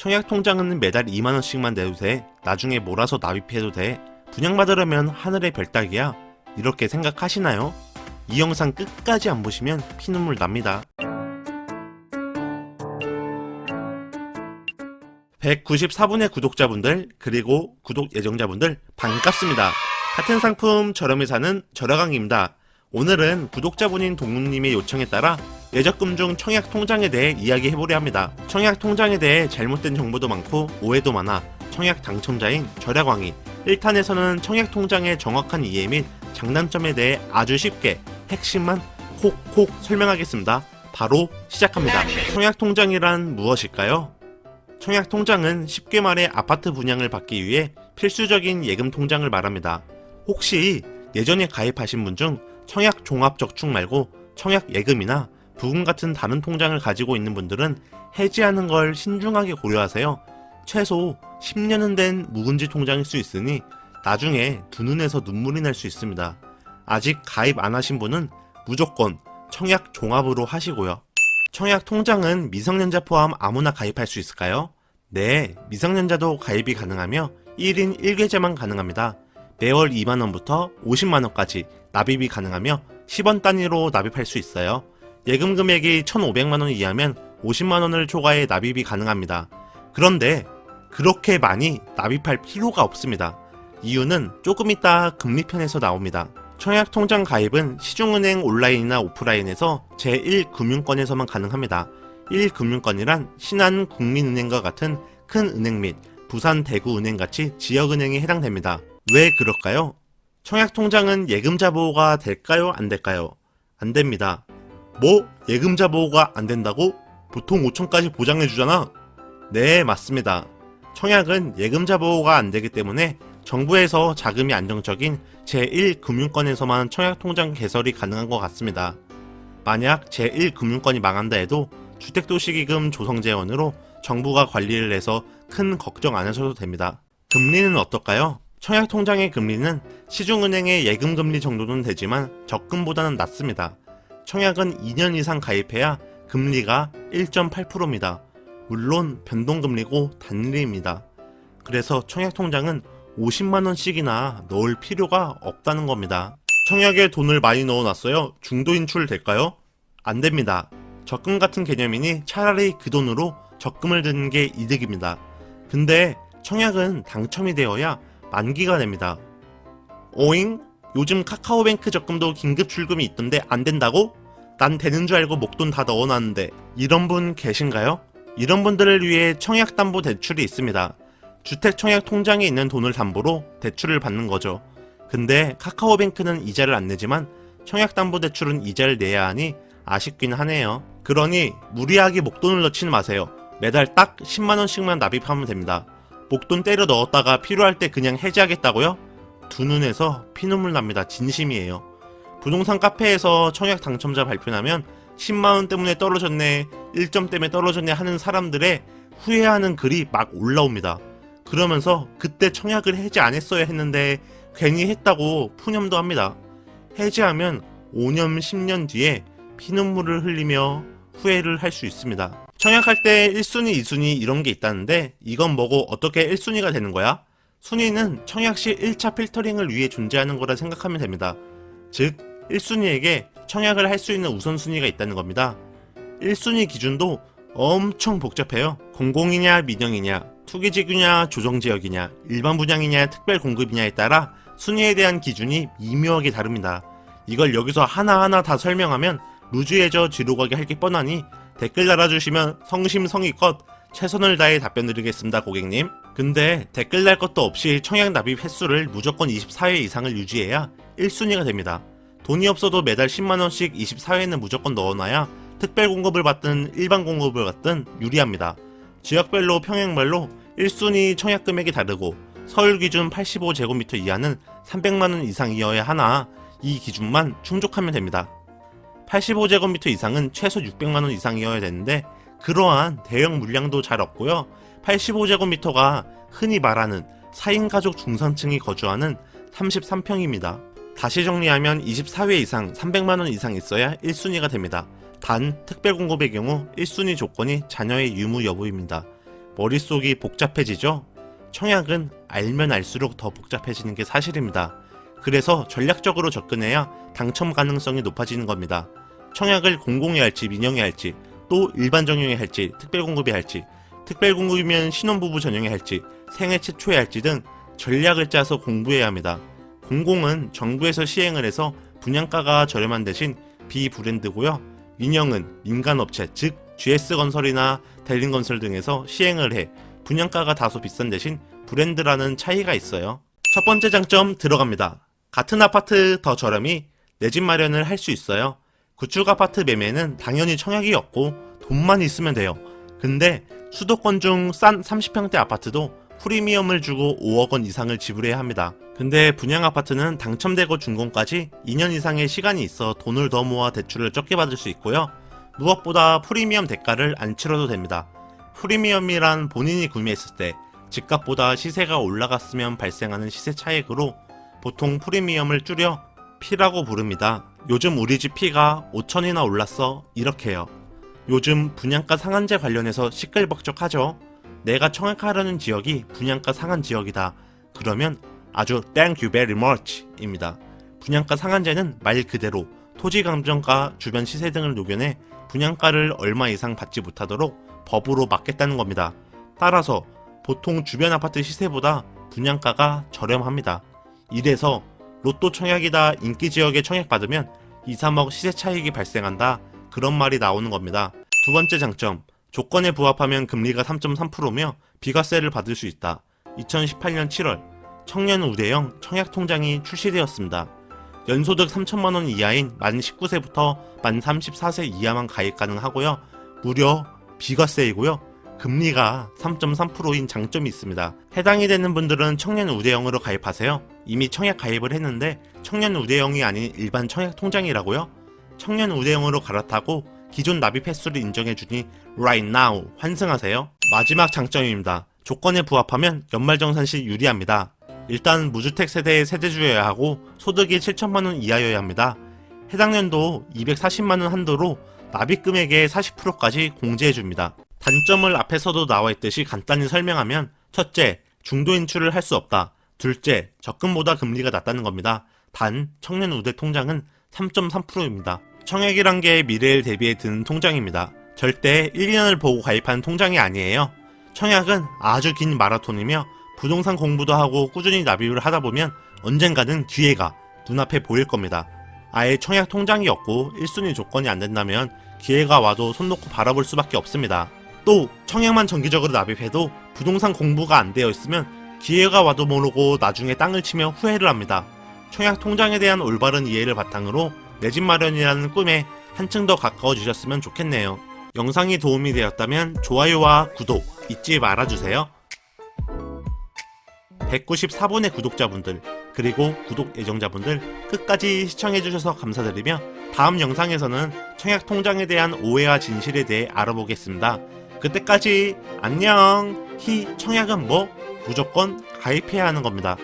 청약통장은 매달 2만원씩만 내도 돼. 나중에 몰아서 납입해도 돼. 분양받으려면 하늘의 별 따기야. 이렇게 생각하시나요? 이 영상 끝까지 안 보시면 피눈물 납니다. 194분의 구독자분들 그리고 구독 예정자분들 반갑습니다. 같은 상품 저렴히 사는 저렴강입니다. 오늘은 구독자분인 동훈님의 요청에 따라 예적금 중 청약통장에 대해 이야기해보려 합니다. 청약통장에 대해 잘못된 정보도 많고 오해도 많아 청약 당첨자인 저렴강이 1탄에서는 청약통장의 정확한 이해 및 장단점에 대해 아주 쉽게 핵심만 콕콕 설명하겠습니다. 바로 시작합니다. 청약통장이란 무엇일까요? 청약통장은 쉽게 말해 아파트 분양을 받기 위해 필수적인 예금통장을 말합니다. 혹시 예전에 가입하신 분 중 청약종합저축 말고 청약예금이나 부금 같은 다른 통장을 가지고 있는 분들은 해지하는 걸 신중하게 고려하세요. 최소 10년은 된 묵은지 통장일 수 있으니 나중에 두 눈에서 눈물이 날 수 있습니다. 아직 가입 안 하신 분은 무조건 청약종합으로 하시고요. 청약통장은 미성년자 포함 아무나 가입할 수 있을까요? 네, 미성년자도 가입이 가능하며 1인 1계좌만 가능합니다. 매월 2만원부터 50만원까지 납입이 가능하며 10원 단위로 납입할 수 있어요. 예금 금액이 1,500만원 이하면 50만원을 초과해 납입이 가능합니다. 그런데 그렇게 많이 납입할 필요가 없습니다. 이유는 조금 이따 금리편에서 나옵니다. 청약통장 가입은 시중은행 온라인이나 오프라인에서 제1금융권에서만 가능합니다. 1금융권이란 신한국민은행과 같은 큰 은행 및 부산대구은행같이 지역은행에 해당됩니다. 왜 그럴까요? 청약통장은 예금자 보호가 될까요? 안 될까요? 안 됩니다. 뭐? 예금자 보호가 안 된다고? 보통 5천까지 보장해주잖아? 네, 맞습니다. 청약은 예금자 보호가 안 되기 때문에 정부에서 자금이 안정적인 제1금융권에서만 청약통장 개설이 가능한 것 같습니다. 만약 제1금융권이 망한다 해도 주택도시기금 조성재원으로 정부가 관리를 해서 큰 걱정 안 하셔도 됩니다. 금리는 어떨까요? 청약통장의 금리는 시중은행의 예금금리 정도는 되지만 적금보다는 낮습니다. 청약은 2년 이상 가입해야 금리가 1.8%입니다. 물론 변동금리고 단리입니다. 그래서 청약통장은 50만원씩이나 넣을 필요가 없다는 겁니다. 청약에 돈을 많이 넣어놨어요. 중도인출 될까요? 안 됩니다. 적금 같은 개념이니 차라리 그 돈으로 적금을 드는 게 이득입니다. 근데 청약은 당첨이 되어야 만기가 됩니다. 오잉? 요즘 카카오뱅크 적금도 긴급 출금이 있던데 안 된다고? 난 되는 줄 알고 목돈 다 넣어놨는데. 이런 분 계신가요? 이런 분들을 위해 청약담보대출이 있습니다. 주택청약통장에 있는 돈을 담보로 대출을 받는 거죠. 근데 카카오뱅크는 이자를 안 내지만 청약담보대출은 이자를 내야 하니 아쉽긴 하네요. 그러니 무리하게 목돈을 넣지는 마세요. 매달 딱 10만원씩만 납입하면 됩니다. 목돈 때려 넣었다가 필요할 때 그냥 해지하겠다고요? 두 눈에서 피눈물 납니다. 진심이에요. 부동산 카페에서 청약 당첨자 발표나면 10만원 때문에 떨어졌네, 1점 때문에 떨어졌네 하는 사람들의 후회하는 글이 막 올라옵니다. 그러면서 그때 청약을 해지 안 했어야 했는데 괜히 했다고 푸념도 합니다. 해지하면 5년, 10년 뒤에 피눈물을 흘리며 후회를 할 수 있습니다. 청약할 때 1순위, 2순위 이런 게 있다는데 이건 뭐고 어떻게 1순위가 되는 거야? 순위는 청약 시 1차 필터링을 위해 존재하는 거라 생각하면 됩니다. 즉 1순위에게 청약을 할 수 있는 우선순위가 있다는 겁니다. 1순위 기준도 엄청 복잡해요. 공공이냐 민영이냐, 투기지구냐 조정지역이냐, 일반 분양이냐 특별 공급이냐에 따라 순위에 대한 기준이 미묘하게 다릅니다. 이걸 여기서 하나하나 다 설명하면 루즈해져 뒤로 가게 할 게 뻔하니 댓글 달아주시면 성심성의껏 최선을 다해 답변 드리겠습니다, 고객님. 근데 댓글 달 것도 없이 청약 납입 횟수를 무조건 24회 이상을 유지해야 1순위가 됩니다. 돈이 없어도 매달 10만원씩 24회는 무조건 넣어놔야 특별 공급을 받든 일반 공급을 받든 유리합니다. 지역별로 평행별로 1순위 청약 금액이 다르고 서울 기준 85제곱미터 이하는 300만원 이상이어야 하나 이 기준만 충족하면 됩니다. 85제곱미터 이상은 최소 600만원 이상이어야 되는데 그러한 대형 물량도 잘 없고요. 85제곱미터가 흔히 말하는 4인 가족 중산층이 거주하는 33평입니다. 다시 정리하면 24회 이상 300만원 이상 있어야 1순위가 됩니다. 단 특별공급의 경우 1순위 조건이 자녀의 유무 여부입니다. 머릿속이 복잡해지죠? 청약은 알면 알수록 더 복잡해지는 게 사실입니다. 그래서 전략적으로 접근해야 당첨 가능성이 높아지는 겁니다. 청약을 공공이 할지 민영이 할지, 또 일반 전용이 할지 특별공급이 할지, 특별공급이면 신혼부부 전용이 할지, 생애 최초에 할지 등 전략을 짜서 공부해야 합니다. 공공은 정부에서 시행을 해서 분양가가 저렴한 대신 비브랜드고요. 민영은 민간업체 즉 GS건설이나 대림건설 등에서 시행을 해 분양가가 다소 비싼 대신 브랜드라는 차이가 있어요. 첫 번째 장점 들어갑니다. 같은 아파트 더 저렴히 내 집 마련을 할 수 있어요. 구축 아파트 매매는 당연히 청약이 없고 돈만 있으면 돼요. 근데 수도권 중 싼 30평대 아파트도 프리미엄을 주고 5억 원 이상을 지불해야 합니다. 근데 분양 아파트는 당첨되고 준공까지 2년 이상의 시간이 있어 돈을 더 모아 대출을 적게 받을 수 있고요. 무엇보다 프리미엄 대가를 안 치러도 됩니다. 프리미엄이란 본인이 구매했을 때 집값보다 시세가 올라갔으면 발생하는 시세 차익으로 보통 프리미엄을 줄여 P라고 부릅니다. 요즘 우리 집 P가 5천이나 올랐어 이렇게요. 요즘 분양가 상한제 관련해서 시끌벅적하죠. 내가 청약하려는 지역이 분양가 상한 지역이다. 그러면 아주 Thank you very much 입니다. 분양가 상한제는 말 그대로 토지 감정가, 주변 시세 등을 녹여내 분양가를 얼마 이상 받지 못하도록 법으로 막겠다는 겁니다. 따라서 보통 주변 아파트 시세보다 분양가가 저렴합니다. 이래서 로또 청약이다 인기 지역에 청약받으면 2, 3억 시세 차익이 발생한다. 그런 말이 나오는 겁니다. 두 번째 장점, 조건에 부합하면 금리가 3.3%며 비과세를 받을 수 있다. 2018년 7월 청년 우대형 청약통장이 출시되었습니다. 연소득 3천만원 이하인 만 19세부터 만 34세 이하만 가입 가능하고요. 무려 비과세이고요. 금리가 3.3%인 장점이 있습니다. 해당이 되는 분들은 청년 우대형으로 가입하세요. 이미 청약 가입을 했는데 청년 우대형이 아닌 일반 청약통장이라고요? 청년 우대형으로 갈아타고 기존 납입 횟수를 인정해주니 right now 환승하세요. 마지막 장점입니다. 조건에 부합하면 연말정산 시 유리합니다. 일단 무주택 세대의 세대주여야 하고 소득이 7천만원 이하여야 합니다. 해당 연도 240만원 한도로 납입 금액의 40%까지 공제해줍니다. 단점을 앞에서도 나와있듯이 간단히 설명하면 첫째, 중도 인출을 할 수 없다. 둘째, 적금보다 금리가 낮다는 겁니다. 단, 청년 우대 통장은 3.3%입니다. 청약이란 게 미래를 대비해 드는 통장입니다. 절대 1, 2년을 보고 가입하는 통장이 아니에요. 청약은 아주 긴 마라톤이며 부동산 공부도 하고 꾸준히 납입을 하다 보면 언젠가는 기회가 눈앞에 보일 겁니다. 아예 청약 통장이 없고 1순위 조건이 안 된다면 기회가 와도 손 놓고 바라볼 수밖에 없습니다. 또 청약만 정기적으로 납입해도 부동산 공부가 안 되어 있으면 기회가 와도 모르고 나중에 땅을 치며 후회를 합니다. 청약 통장에 대한 올바른 이해를 바탕으로 내 집 마련이라는 꿈에 한층 더 가까워지셨으면 좋겠네요. 영상이 도움이 되었다면 좋아요와 구독 잊지 말아주세요. 194분의 구독자분들 그리고 구독 애정자분들 끝까지 시청해주셔서 감사드리며 다음 영상에서는 청약 통장에 대한 오해와 진실에 대해 알아보겠습니다. 그때까지 안녕. 청약은 뭐? 무조건 가입해야 하는 겁니다.